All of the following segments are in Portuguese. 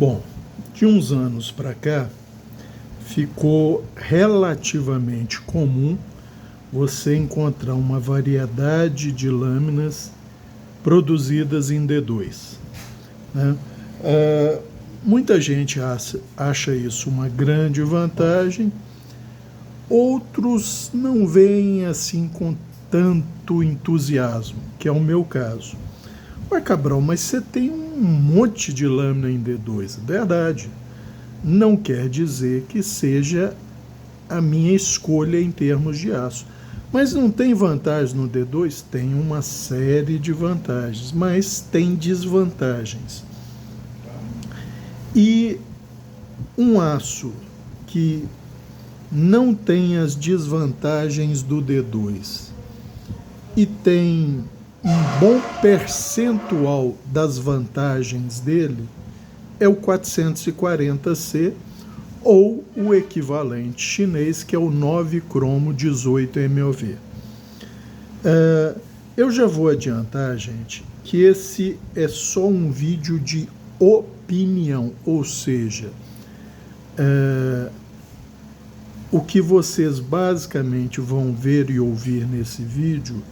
Bom, de uns anos para cá, ficou relativamente comum você encontrar uma variedade de lâminas produzidas em D2, né? Muita gente acha isso uma grande vantagem, outros não veem assim com tanto entusiasmo, que é o meu caso. Ué, Cabral, mas você tem um monte de lâmina em D2, verdade. Não quer dizer que seja a minha escolha em termos de aço. Mas não tem vantagem no D2? Tem uma série de vantagens, mas tem desvantagens. E um aço que não tem as desvantagens do D2 e tem um bom percentual das vantagens dele é o 440C ou o equivalente chinês, que é o 9 cromo 18 MOV. Eu já vou adiantar, gente, que esse é só um vídeo de opinião, ou seja, o que vocês basicamente vão ver e ouvir nesse vídeo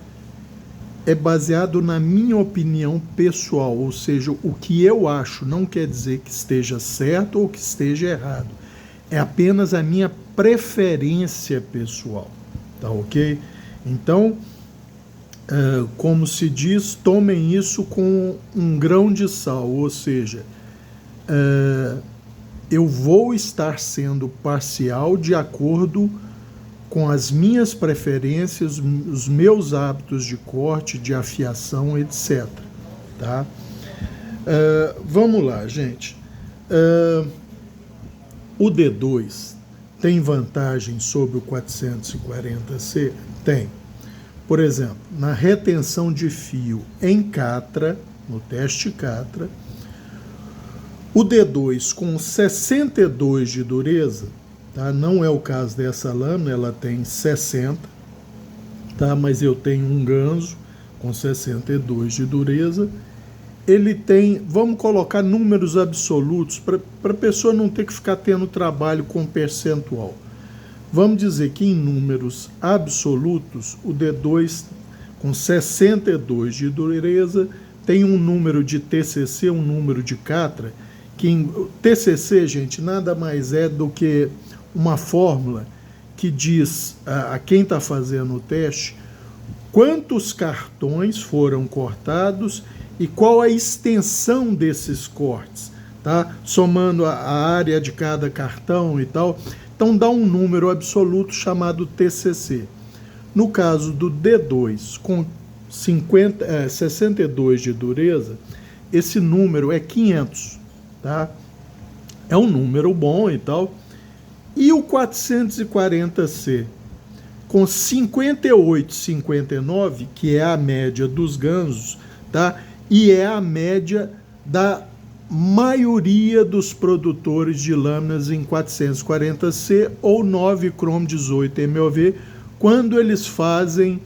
é baseado na minha opinião pessoal, ou seja, o que eu acho não quer dizer que esteja certo ou que esteja errado. É apenas a minha preferência pessoal, tá ok? Então, como se diz, tomem isso com um grão de sal, ou seja, eu vou estar sendo parcial de acordo com as minhas preferências, os meus hábitos de corte, de afiação, etc. Tá? Vamos lá, gente. O D2 tem vantagem sobre o 440C? Tem. Por exemplo, na retenção de fio em Catra, no teste Catra, o D2 com 62 de dureza, tá? Não é o caso dessa lâmina, ela tem 60, tá? Mas eu tenho um ganso com 62 de dureza. Ele tem, vamos colocar números absolutos, para a pessoa não ter que ficar tendo trabalho com percentual. Vamos dizer que em números absolutos, o D2 com 62 de dureza tem um número de TCC, um número de Catra, que TCC, gente, nada mais é do que uma fórmula que diz a quem está fazendo o teste quantos cartões foram cortados e qual a extensão desses cortes, tá? Somando a área de cada cartão e tal. Então dá um número absoluto chamado TCC. No caso do D2 com 62 de dureza, esse número é 500, tá? É um número bom e tal. E o 440C com 58, 59, que é a média dos gansos, tá? E é a média da maioria dos produtores de lâminas em 440C ou 9 cromo 18 MOV, quando eles fazem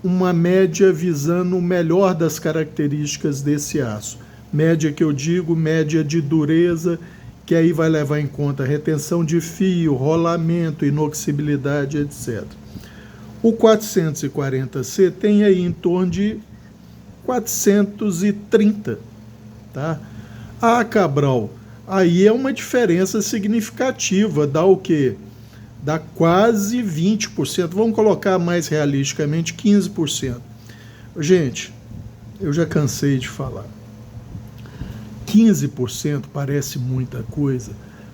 uma média visando o melhor das características desse aço. Média que eu digo, média de dureza, que aí vai levar em conta retenção de fio, rolamento, inoxibilidade, etc. O 440C tem aí em torno de 430, tá? Ah, Cabral, aí é uma diferença significativa, dá o quê? Dá quase 20%, vamos colocar mais realisticamente 15%. Gente, eu já cansei de falar. 15% parece muita coisa,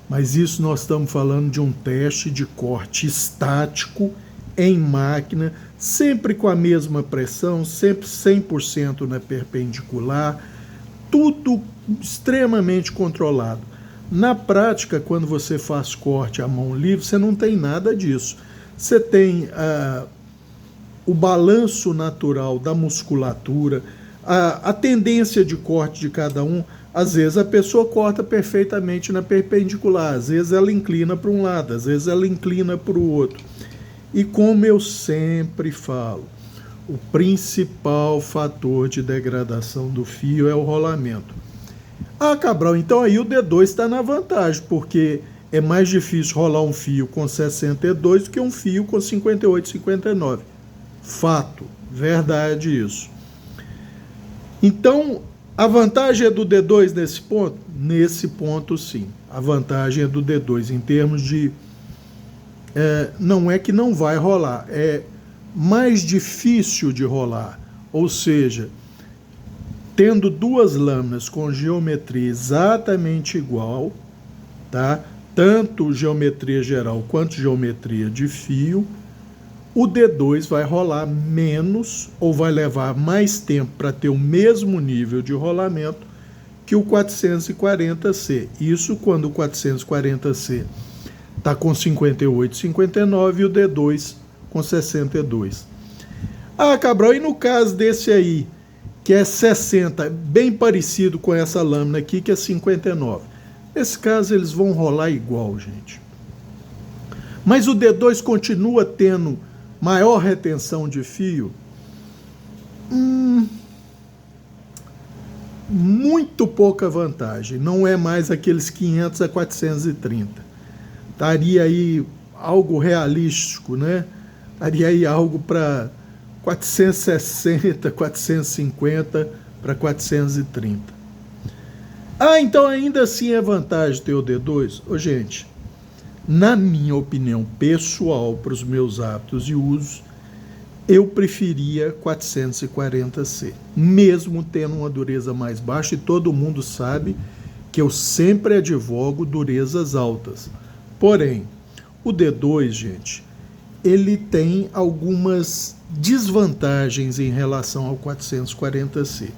mas isso nós estamos falando de um teste de corte estático em máquina, sempre com a mesma pressão, sempre 100% na perpendicular, tudo extremamente controlado. Na prática, quando você faz corte à mão livre, você não tem nada disso. Você tem o balanço natural da musculatura, a tendência de corte de cada um. Às vezes a pessoa corta perfeitamente na perpendicular, às vezes ela inclina para um lado, às vezes ela inclina para o outro. E como eu sempre falo, o principal fator de degradação do fio é o rolamento. Ah, Cabral, então aí o D2 está na vantagem, porque é mais difícil rolar um fio com 62 do que um fio com 58, 59. Fato, verdade isso. Então, a vantagem é do D2 nesse ponto? Nesse ponto, sim. A vantagem é do D2 em termos de... não é que não vai rolar, é mais difícil de rolar. Ou seja, tendo duas lâminas com geometria exatamente igual, tá? Tanto geometria geral quanto geometria de fio, o D2 vai rolar menos ou vai levar mais tempo para ter o mesmo nível de rolamento que o 440C. Isso quando o 440C está com 58, 59 e o D2 com 62. Ah, Cabral, e no caso desse aí, que é 60, bem parecido com essa lâmina aqui, que é 59. Nesse caso, eles vão rolar igual, gente. Mas o D2 continua tendo maior retenção de fio? Muito pouca vantagem. Não é mais aqueles 500 a 430. Daria aí algo realístico, né? Daria aí algo para 460, 450 para 430. Ah, então ainda assim é vantagem ter o D2? Ô, gente, na minha opinião pessoal, para os meus hábitos e usos, eu preferia 440C, mesmo tendo uma dureza mais baixa, e todo mundo sabe que eu sempre advogo durezas altas. Porém, o D2, gente, ele tem algumas desvantagens em relação ao 440C.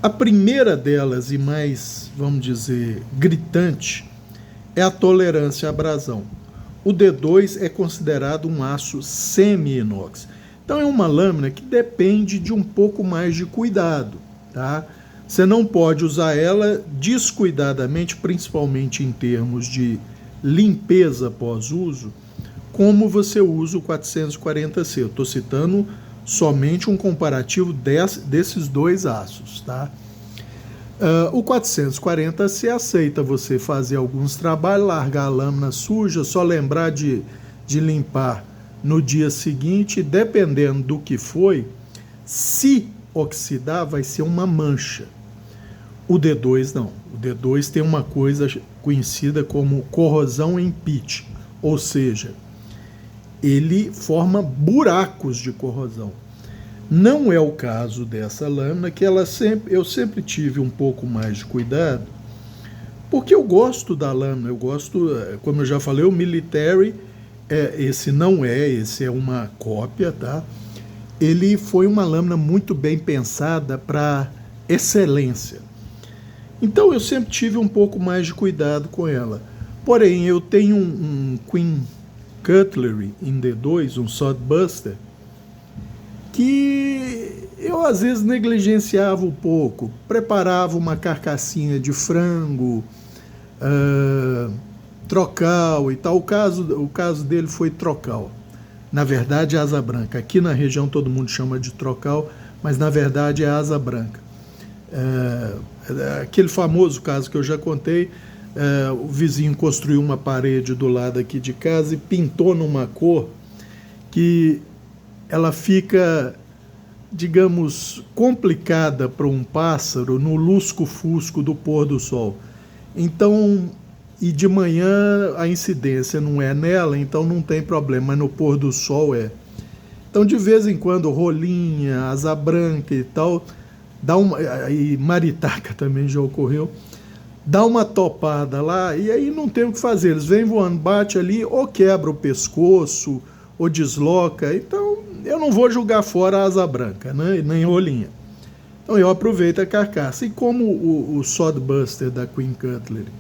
A primeira delas, e mais, vamos dizer, gritante, é a tolerância à abrasão. O D2 é considerado um aço semi-inox. Então é uma lâmina que depende de um pouco mais de cuidado, tá? Você não pode usar ela descuidadamente, principalmente em termos de limpeza pós-uso, como você usa o 440C. Eu estou citando somente um comparativo desses dois aços, tá? O 440C aceita você fazer alguns trabalhos, largar a lâmina suja, só lembrar de limpar no dia seguinte, dependendo do que foi, se oxidar vai ser uma mancha. O D2 não. O D2 tem uma coisa conhecida como corrosão em pitch, ou seja, ele forma buracos de corrosão. Não é o caso dessa lâmina, que eu sempre tive um pouco mais de cuidado, porque eu gosto da lâmina, eu gosto, como eu já falei, o Military, esse é uma cópia, tá? Ele foi uma lâmina muito bem pensada para excelência. Então eu sempre tive um pouco mais de cuidado com ela. Porém, eu tenho um Queen Cutlery em D2, um Sodbuster, que eu às vezes negligenciava um pouco. Preparava uma carcassinha de frango, trocal e tal. O caso dele foi trocal. Na verdade, é asa branca. Aqui na região todo mundo chama de trocal, mas na verdade é asa branca. Aquele famoso caso que eu já contei, o vizinho construiu uma parede do lado aqui de casa e pintou numa cor que ela fica, digamos, complicada para um pássaro no lusco-fusco do pôr do sol. Então, e de manhã a incidência não é nela, então não tem problema, mas no pôr do sol é. Então, de vez em quando, rolinha, asa branca e tal, e maritaca também já ocorreu, dá uma topada lá e aí não tem o que fazer. Eles vêm voando, bate ali, ou quebra o pescoço, ou desloca. Então, eu não vou jogar fora a asa branca, né? Nem rolinha. Então, eu aproveito a carcaça. E como o Sodbuster da Queen Cutlery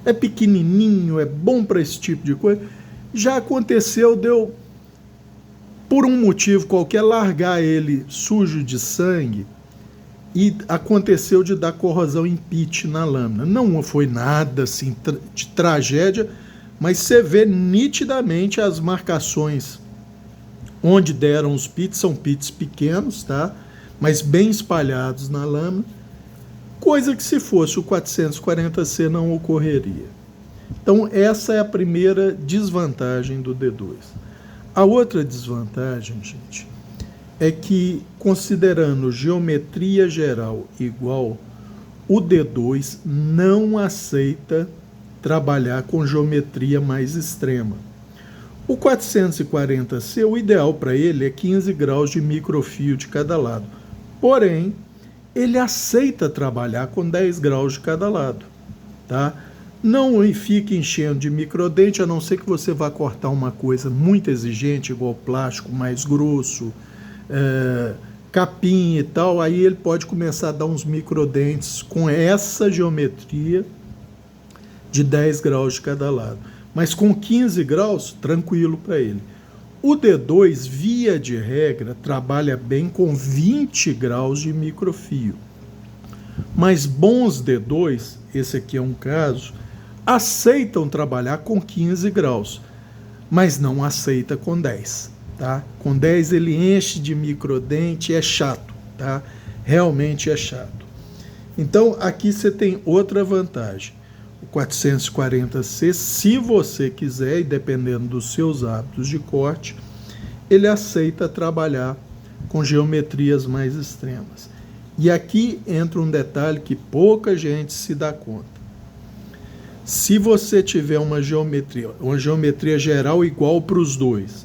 é pequenininho, é bom para esse tipo de coisa, já aconteceu de eu, por um motivo qualquer, largar ele sujo de sangue e aconteceu de dar corrosão em pitch na lâmina. Não foi nada assim de tragédia, mas você vê nitidamente as marcações onde deram os pits. São pits pequenos, tá? Mas bem espalhados na lâmina. coisa que se fosse o 440C não ocorreria. Então essa é a primeira desvantagem do D2. A outra desvantagem, gente, é que considerando geometria geral igual, o D2 não aceita trabalhar com geometria mais extrema. O 440C, o ideal para ele é 15 graus de microfio de cada lado. Porém, ele aceita trabalhar com 10 graus de cada lado. Tá? Não fique enchendo de microdente, a não ser que você vá cortar uma coisa muito exigente, igual plástico mais grosso, capim e tal, aí ele pode começar a dar uns microdentes com essa geometria de 10 graus de cada lado. Mas com 15 graus, tranquilo para ele. O D2, via de regra, trabalha bem com 20 graus de microfio. Mas bons D2, esse aqui é um caso, aceitam trabalhar com 15 graus, mas não aceita com 10. Tá? Com 10 ele enche de microdente, é chato, tá? Realmente é chato. Então aqui você tem outra vantagem. O 440C, se você quiser, e dependendo dos seus hábitos de corte, ele aceita trabalhar com geometrias mais extremas. E aqui entra um detalhe que pouca gente se dá conta. Se você tiver uma geometria geral igual para os dois,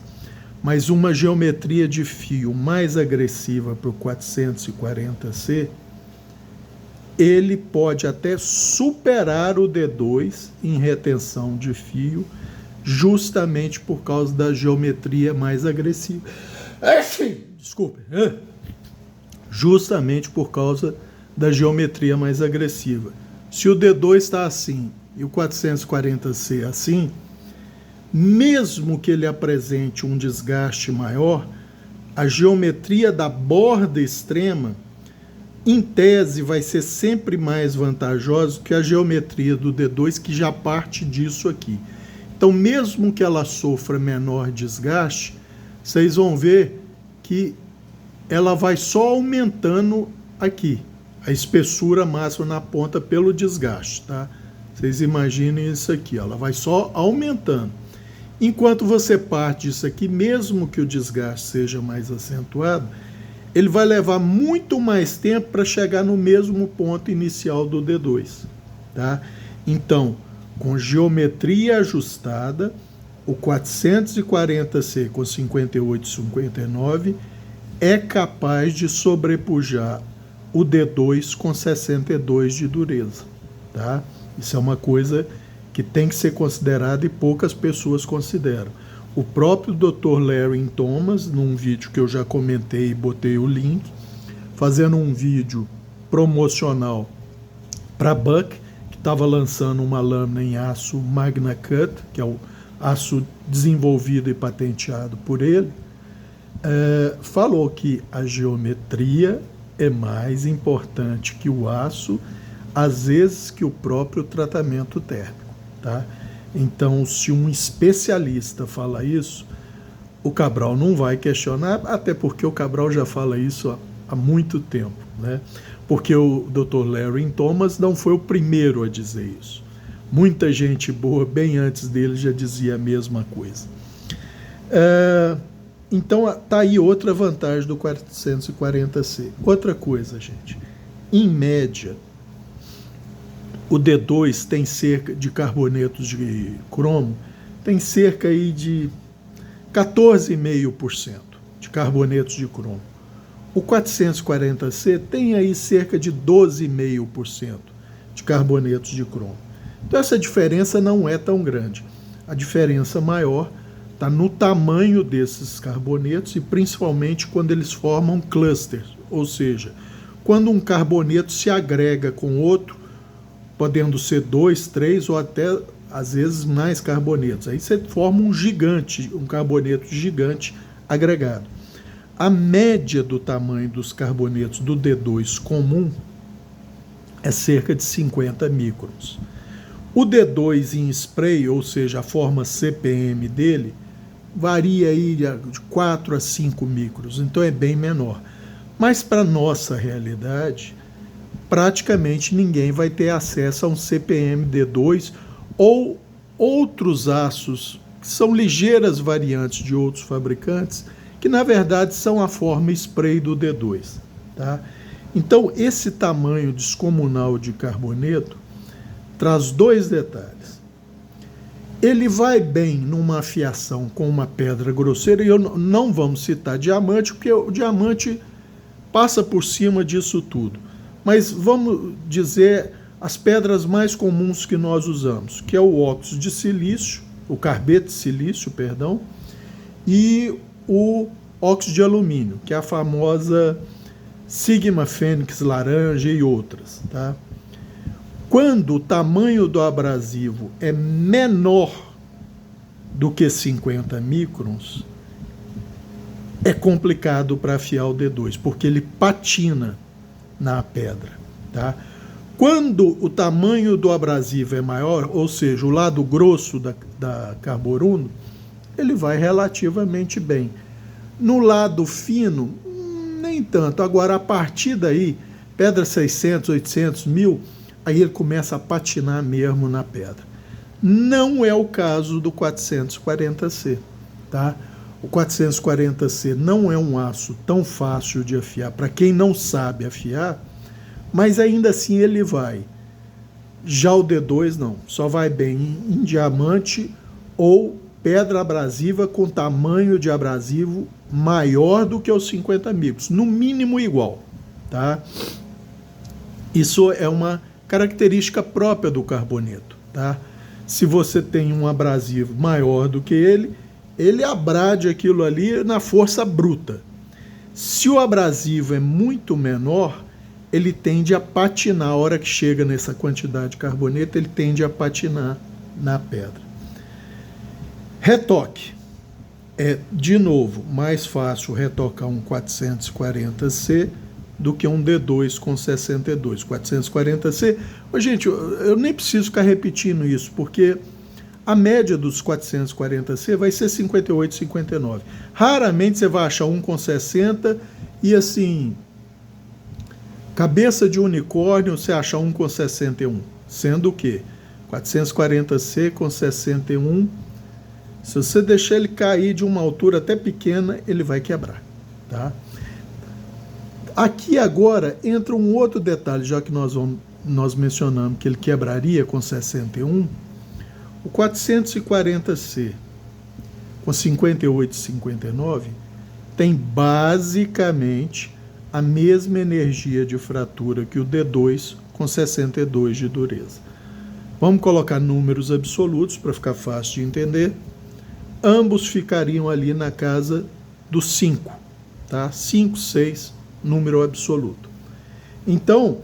mas uma geometria de fio mais agressiva para o 440C, ele pode até superar o D2 em retenção de fio, justamente por causa da geometria mais agressiva. Desculpe. Justamente por causa da geometria mais agressiva. Se o D2 está assim e o 440C assim, mesmo que ele apresente um desgaste maior, a geometria da borda extrema, em tese, vai ser sempre mais vantajosa que a geometria do D2, que já parte disso aqui. Então, mesmo que ela sofra menor desgaste, vocês vão ver que ela vai só aumentando aqui, a espessura máxima na ponta pelo desgaste, tá? Vocês imaginem isso aqui, ó, ela vai só aumentando. Enquanto você parte disso aqui, mesmo que o desgaste seja mais acentuado, ele vai levar muito mais tempo para chegar no mesmo ponto inicial do D2. Tá? Então, com geometria ajustada, o 440C com 58 e 59 é capaz de sobrepujar o D2 com 62 de dureza. Tá? Isso é uma coisa que tem que ser considerada e poucas pessoas consideram. O próprio Dr. Larry Thomas, num vídeo que eu já comentei e botei o link, fazendo um vídeo promocional para Buck, que estava lançando uma lâmina em aço Magna Cut, que é o aço desenvolvido e patenteado por ele, falou que a geometria é mais importante que o aço, às vezes que o próprio tratamento térmico. Tá? Então, se um especialista fala isso, o Cabral não vai questionar, até porque o Cabral já fala isso há muito tempo, né? Porque o Dr. Larry Thomas não foi o primeiro a dizer isso. Muita gente boa, bem antes dele, já dizia a mesma coisa. Então, está aí outra vantagem do 440C. Outra coisa, gente, em média, o D2 tem cerca de carbonetos de cromo, tem cerca aí de 14,5% de carbonetos de cromo. O 440C tem aí cerca de 12,5% de carbonetos de cromo. Então essa diferença não é tão grande. A diferença maior está no tamanho desses carbonetos e principalmente quando eles formam clusters, ou seja, quando um carboneto se agrega com outro, podendo ser 2, 3 ou até, às vezes, mais carbonetos. Aí você forma um gigante, um carboneto gigante agregado. A média do tamanho dos carbonetos do D2 comum é cerca de 50 microns. O D2 em spray, ou seja, a forma CPM dele, varia aí de 4 a 5 microns, então é bem menor. Mas para a nossa realidade, praticamente ninguém vai ter acesso a um CPM D2 ou outros aços, que são ligeiras variantes de outros fabricantes, que na verdade são a forma spray do D2. Tá? Então, esse tamanho descomunal de carboneto traz dois detalhes. Ele vai bem numa afiação com uma pedra grosseira, e não vamos citar diamante, porque o diamante passa por cima disso tudo. Mas vamos dizer as pedras mais comuns que nós usamos, que é o óxido de silício, o carbeto de silício, perdão, e o óxido de alumínio, que é a famosa Sigma Fênix laranja e outras. Tá? Quando o tamanho do abrasivo é menor do que 50 microns, é complicado para afiar o D2, porque ele patina na pedra. Tá? Quando o tamanho do abrasivo é maior, ou seja, o lado grosso da carboruno, ele vai relativamente bem. No lado fino, nem tanto. Agora, a partir daí, pedra 600, 800, 1000, aí ele começa a patinar mesmo na pedra. Não é o caso do 440C. Tá? O 440C não é um aço tão fácil de afiar para quem não sabe afiar, mas ainda assim ele vai. Já o D2 não, só vai bem em diamante ou pedra abrasiva com tamanho de abrasivo maior do que os 50 microns, no mínimo igual. Tá? Isso é uma característica própria do carboneto. Tá? Se você tem um abrasivo maior do que ele abrade aquilo ali na força bruta. Se o abrasivo é muito menor, ele tende a patinar. A hora que chega nessa quantidade de carboneto, ele tende a patinar na pedra. Retoque. É, de novo, mais fácil retocar um 440C do que um D2 com 62. 440C, gente, eu nem preciso ficar repetindo isso, porque a média dos 440C vai ser 58, 59. Raramente você vai achar um com 60 e assim, cabeça de unicórnio, você acha um com 61. Sendo que 440C com 61, se você deixar ele cair de uma altura até pequena, ele vai quebrar. Tá? Aqui agora entra um outro detalhe, já que nós mencionamos que ele quebraria com 61. O 440C com 58 e 59 tem basicamente a mesma energia de fratura que o D2 com 62 de dureza. Vamos colocar números absolutos para ficar fácil de entender. Ambos ficariam ali na casa dos 5, tá? 5, 6, número absoluto. Então,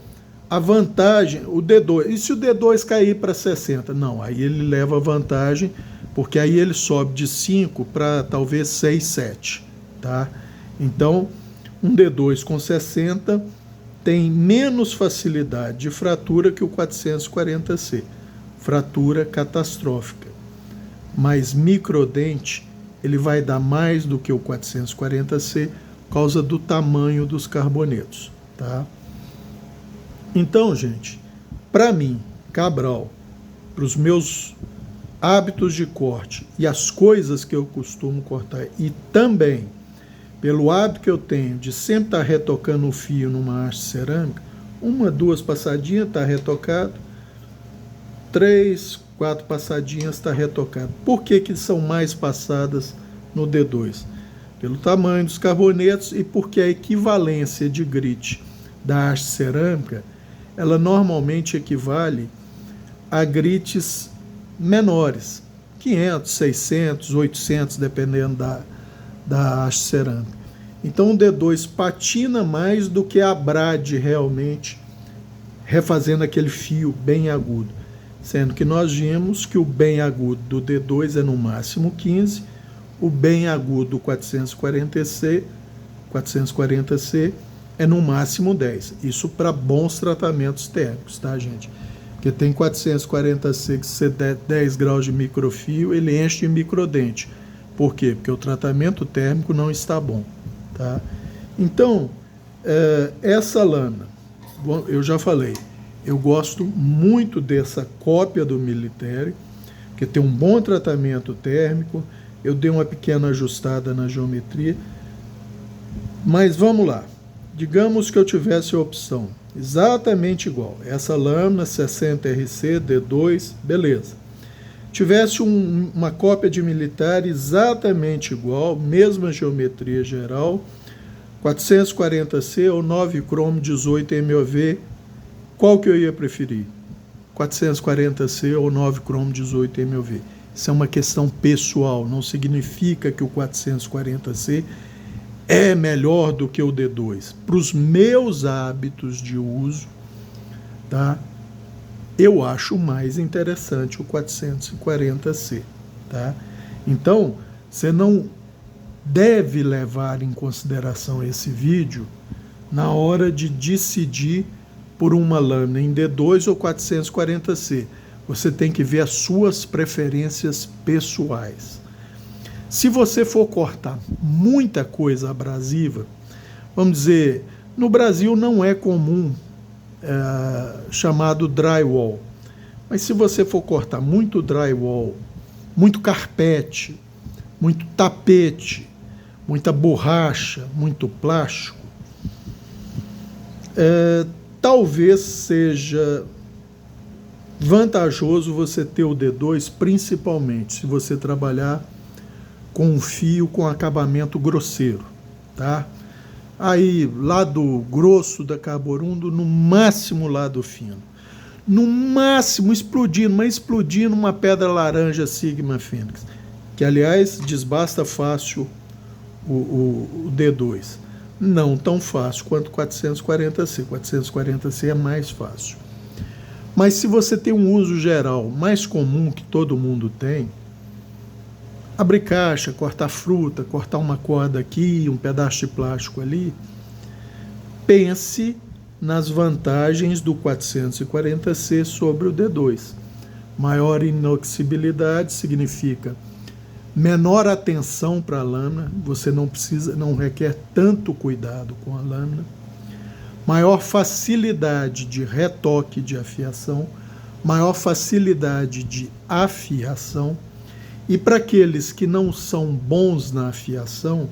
a vantagem, o D2, e se o D2 cair para 60? Não, aí ele leva vantagem, porque aí ele sobe de 5 para talvez 6, 7, tá? Então, um D2 com 60 tem menos facilidade de fratura que o 440C, fratura catastrófica. Mas microdente, ele vai dar mais do que o 440C por causa do tamanho dos carbonetos, tá? Então, gente, para mim, Cabral, para os meus hábitos de corte e as coisas que eu costumo cortar, e também pelo hábito que eu tenho de sempre estar retocando o fio numa haste cerâmica, 1, 2 passadinhas está retocado, 3, 4 passadinhas está retocado. Por que são mais passadas no D2? Pelo tamanho dos carbonetos e porque a equivalência de grit da haste cerâmica, ela normalmente equivale a grites menores, 500, 600, 800, dependendo da haste cerâmica. Então o D2 patina mais do que abrade realmente, refazendo aquele fio bem agudo. Sendo que nós vimos que o bem agudo do D2 é no máximo 15, o bem agudo do 440C é no máximo 10. Isso para bons tratamentos térmicos, tá, gente? Porque tem 440C que se der 10 graus de microfio, ele enche de microdente. Por quê? Porque o tratamento térmico não está bom, tá? Então, essa lâmina eu já falei, eu gosto muito dessa cópia do Military, que tem um bom tratamento térmico. Eu dei uma pequena ajustada na geometria. Mas vamos lá. Digamos que eu tivesse a opção exatamente igual. Essa lâmina 60 RC, D2, beleza. Tivesse uma cópia de Military exatamente igual, mesma geometria geral, 440C ou 9 Chrome 18 MOV, qual que eu ia preferir? 440C ou 9 Chrome 18 MOV. Isso é uma questão pessoal, não significa que o 440C é melhor do que o D2. Para os meus hábitos de uso, tá? Eu acho mais interessante o 440C, tá? Então, você não deve levar em consideração esse vídeo na hora de decidir por uma lâmina em D2 ou 440C. Você tem que ver as suas preferências pessoais. Se você for cortar muita coisa abrasiva, vamos dizer, no Brasil não é comum chamado drywall, mas se você for cortar muito drywall, muito carpete, muito tapete, muita borracha, muito plástico, talvez seja vantajoso você ter o D2, principalmente se você trabalhar com um fio com acabamento grosseiro, tá? Aí, lado grosso da carborundo, no máximo lado fino. No máximo explodindo, mas explodindo uma pedra laranja Sigma Fênix, que aliás desbasta fácil o D2. Não tão fácil quanto 440C. 440C é mais fácil. Mas se você tem um uso geral mais comum que todo mundo tem, abrir caixa, cortar fruta, cortar uma corda aqui, um pedaço de plástico ali, pense nas vantagens do 440C sobre o D2. Maior inoxibilidade significa menor atenção para a lâmina, você não requer tanto cuidado com a lâmina. Maior facilidade de retoque de afiação, maior facilidade de afiação. E para aqueles que não são bons na afiação,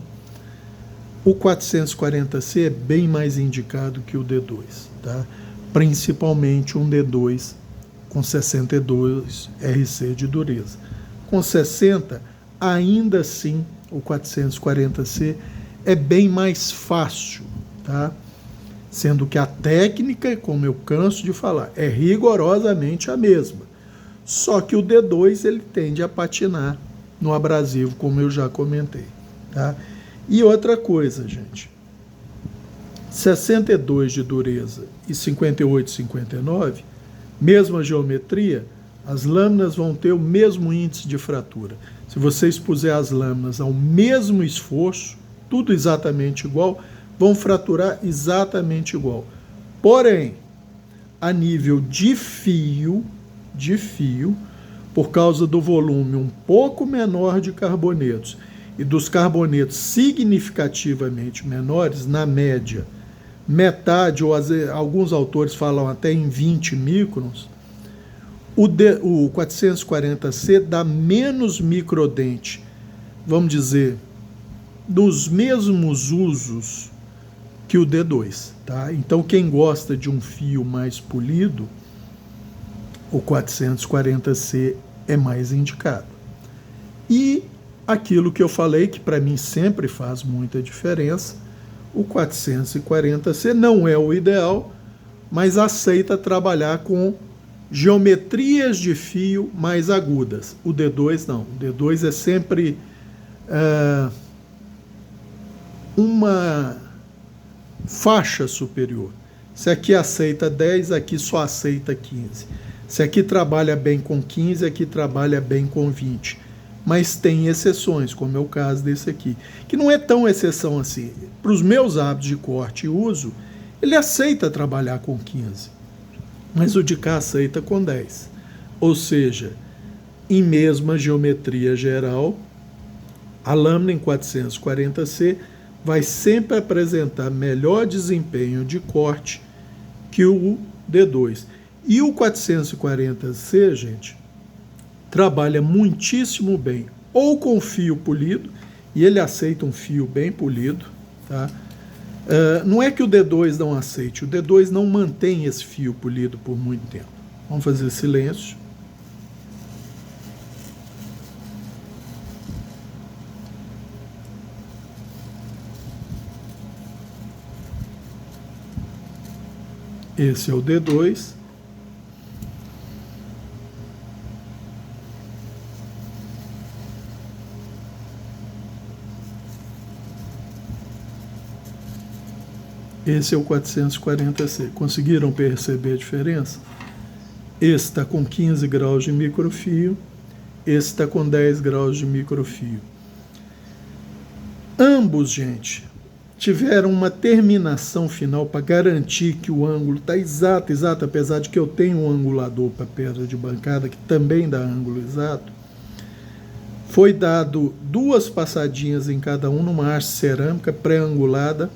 o 440C é bem mais indicado que o D2, tá? Principalmente um D2 com 62 RC de dureza. Com 60, ainda assim, o 440C é bem mais fácil, tá? Sendo que a técnica, como eu canso de falar, é rigorosamente a mesma. Só que o D2 ele tende a patinar no abrasivo, como eu já comentei, tá? E outra coisa, gente, 62 de dureza e 58, 59, mesma geometria, as lâminas vão ter o mesmo índice de fratura. Se você expuser as lâminas ao mesmo esforço, tudo exatamente igual, vão fraturar exatamente igual. Porém, a nível de fio, por causa do volume um pouco menor de carbonetos e dos carbonetos significativamente menores, na média, metade, ou alguns autores falam até em 20 microns, o 440C dá menos microdente, vamos dizer, dos mesmos usos que o D2, tá? Então, quem gosta de um fio mais polido, o 440C é mais indicado. E aquilo que eu falei, que para mim sempre faz muita diferença, o 440C não é o ideal, mas aceita trabalhar com geometrias de fio mais agudas. O D2 não. O D2 é sempre uma faixa superior. Se aqui aceita 10, aqui só aceita 15. Se aqui trabalha bem com 15, aqui trabalha bem com 20. Mas tem exceções, como é o caso desse aqui, que não é tão exceção assim. Para os meus hábitos de corte e uso, ele aceita trabalhar com 15, mas o de cá aceita com 10. Ou seja, em mesma geometria geral, a lâmina em 440C vai sempre apresentar melhor desempenho de corte que o D2. E o 440C, gente, trabalha muitíssimo bem, ou com fio polido, e ele aceita um fio bem polido, tá? Não é que o D2 não aceite, o D2 não mantém esse fio polido por muito tempo. Vamos fazer silêncio. Esse é o D2. Esse é o 440C. Conseguiram perceber a diferença? Esse está com 15 graus de microfio, esse está com 10 graus de microfio. Ambos, gente, tiveram uma terminação final para garantir que o ângulo está exato, apesar de que eu tenho um angulador para pedra de bancada que também dá ângulo exato. Foi dado 2 passadinhas em cada um numa haste cerâmica pré-angulada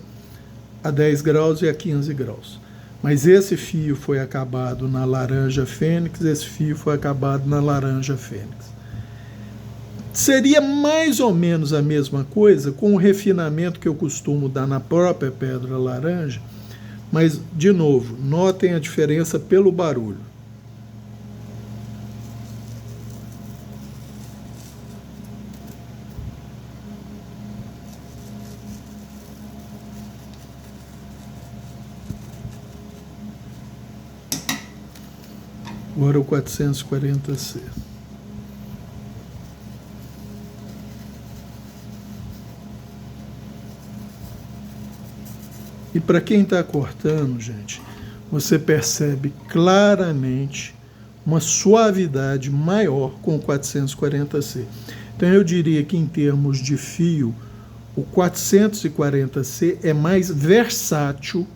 a 10 graus e a 15 graus. Mas esse fio foi acabado na laranja fênix, esse fio foi acabado na laranja fênix. Seria mais ou menos a mesma coisa com o refinamento que eu costumo dar na própria pedra laranja, mas, de novo, notem a diferença pelo barulho. Agora o 440C. E para quem está cortando, gente, você percebe claramente uma suavidade maior com o 440C. Então eu diria que em termos de fio, o 440C é mais versátil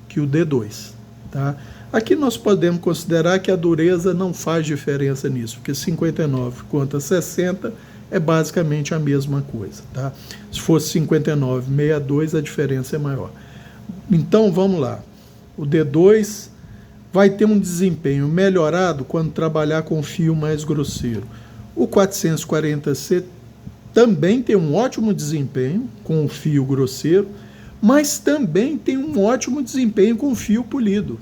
que o D2, tá? Aqui nós podemos considerar que a dureza não faz diferença nisso, porque 59 contra 60 é basicamente a mesma coisa, tá? Se fosse 59, 62, a diferença é maior. Então, vamos lá. O D2 vai ter um desempenho melhorado quando trabalhar com fio mais grosseiro. O 440C também tem um ótimo desempenho com o fio grosseiro, mas também tem um ótimo desempenho com fio polido,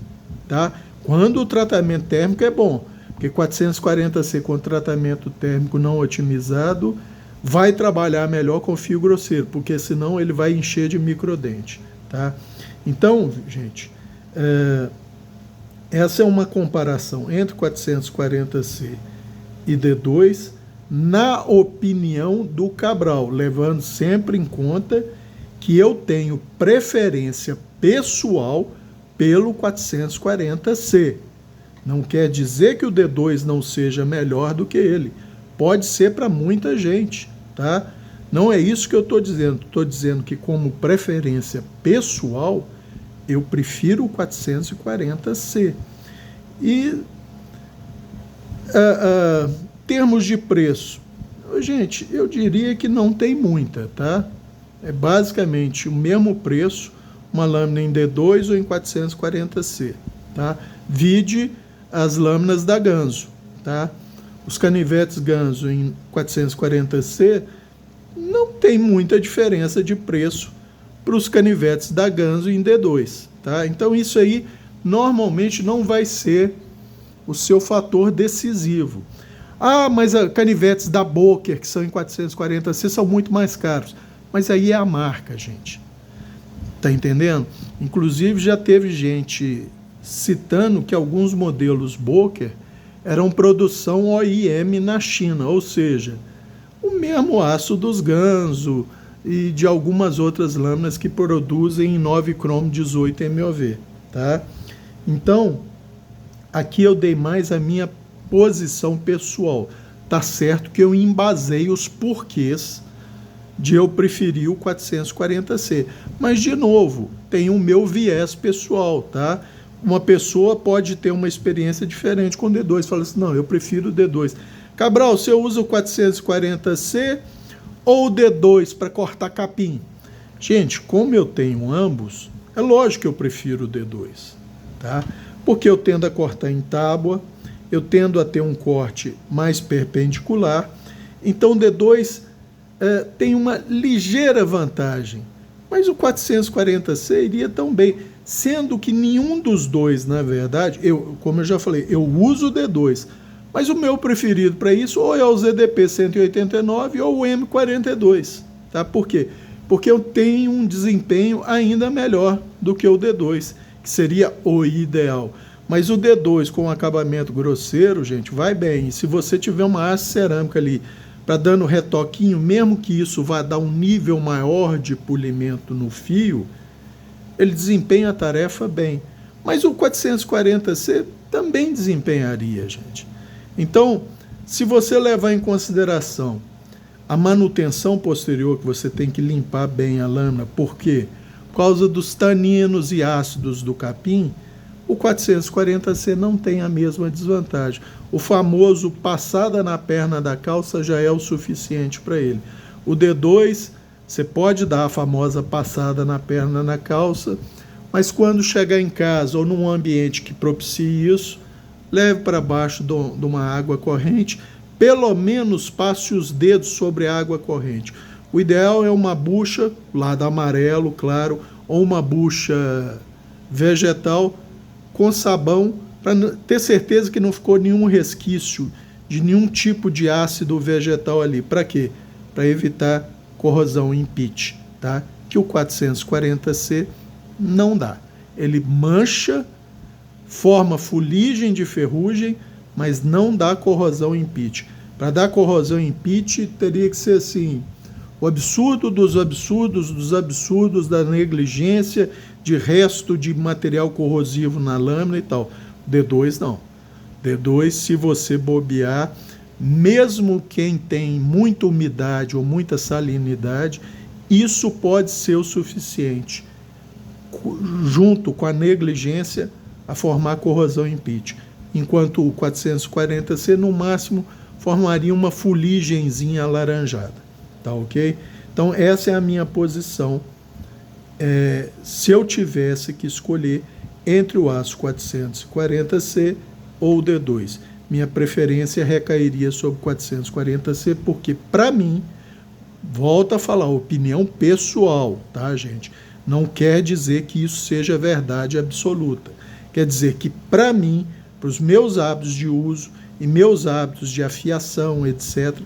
tá? Quando o tratamento térmico é bom, porque 440C com tratamento térmico não otimizado vai trabalhar melhor com fio grosseiro, porque senão ele vai encher de microdente, tá? Então, gente, essa é uma comparação entre 440C e D2, na opinião do Cabral, levando sempre em conta que eu tenho preferência pessoal pelo 440C. Não quer dizer que o D2 não seja melhor do que ele. Pode ser para muita gente, tá? Não é isso que eu estou dizendo. Estou dizendo que, como preferência pessoal, eu prefiro o 440C. E termos de preço, gente, eu diria que não tem muita, tá? É basicamente o mesmo preço, uma lâmina em D2 ou em 440C, tá? Vide as lâminas da Ganzo, tá? Os canivetes Ganzo em 440C não tem muita diferença de preço para os canivetes da Ganzo em D2, tá? Então isso aí normalmente não vai ser o seu fator decisivo. Ah, mas canivetes da Boker, que são em 440C, são muito mais caros. Mas aí é a marca, gente. Tá entendendo? Inclusive já teve gente citando que alguns modelos Boker eram produção OEM na China, ou seja, o mesmo aço dos Ganzo e de algumas outras lâminas que produzem em 9 cromo 18 MOV, tá? Então, aqui eu dei mais a minha posição pessoal. Tá certo que eu embasei os porquês de eu preferir o 440C. Mas, de novo, tem o meu viés pessoal, tá? Uma pessoa pode ter uma experiência diferente com o D2, fala assim, não, eu prefiro o D2. Cabral, você usa o 440C ou o D2 para cortar capim? Gente, como eu tenho ambos, é lógico que eu prefiro o D2, tá? Porque eu tendo a cortar em tábua, eu tendo a ter um corte mais perpendicular, então o D2 tem uma ligeira vantagem, mas o 440C iria tão bem, sendo que nenhum dos dois, na verdade, como eu já falei, eu uso o D2, mas o meu preferido para isso ou é o ZDP 189 ou o M42, tá? Por quê? Porque eu tenho um desempenho ainda melhor do que o D2, que seria o ideal. Mas o D2 com acabamento grosseiro, gente, vai bem. E se você tiver uma haste cerâmica ali para dando retoquinho, mesmo que isso vá dar um nível maior de polimento no fio, ele desempenha a tarefa bem. Mas o 440C também desempenharia, gente. Então, se você levar em consideração a manutenção posterior, que você tem que limpar bem a lâmina, por quê? Por causa dos taninos e ácidos do capim, o 440C não tem a mesma desvantagem. O famoso passada na perna da calça já é o suficiente para ele. O D2, você pode dar a famosa passada na perna na calça, mas quando chegar em casa ou num ambiente que propicie isso, leve para baixo de uma água corrente, pelo menos passe os dedos sobre a água corrente. O ideal é uma bucha, lado amarelo, claro, ou uma bucha vegetal com sabão, para ter certeza que não ficou nenhum resquício de nenhum tipo de ácido vegetal ali. Para quê? Para evitar corrosão em pitch, tá? Que o 440C não dá. Ele mancha, forma fuligem de ferrugem, mas não dá corrosão em pitch. Para dar corrosão em pitch, teria que ser assim, o absurdo dos absurdos dos absurdos da negligência de resto de material corrosivo na lâmina e tal. D2 não. D2, se você bobear, mesmo quem tem muita umidade ou muita salinidade, isso pode ser o suficiente, junto com a negligência, a formar corrosão em pitch. Enquanto o 440C, no máximo, formaria uma fuligenzinha alaranjada. Tá ok? Então, essa é a minha posição. Se eu tivesse que escolher entre o aço 440C ou o D2, minha preferência recairia sobre o 440C, porque, para mim, volto a falar, opinião pessoal, tá, gente? Não quer dizer que isso seja verdade absoluta. Quer dizer que, para mim, para os meus hábitos de uso e meus hábitos de afiação, etc.,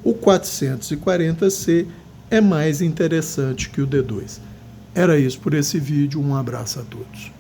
o 440C é mais interessante que o D2. Era isso por esse vídeo. Um abraço a todos.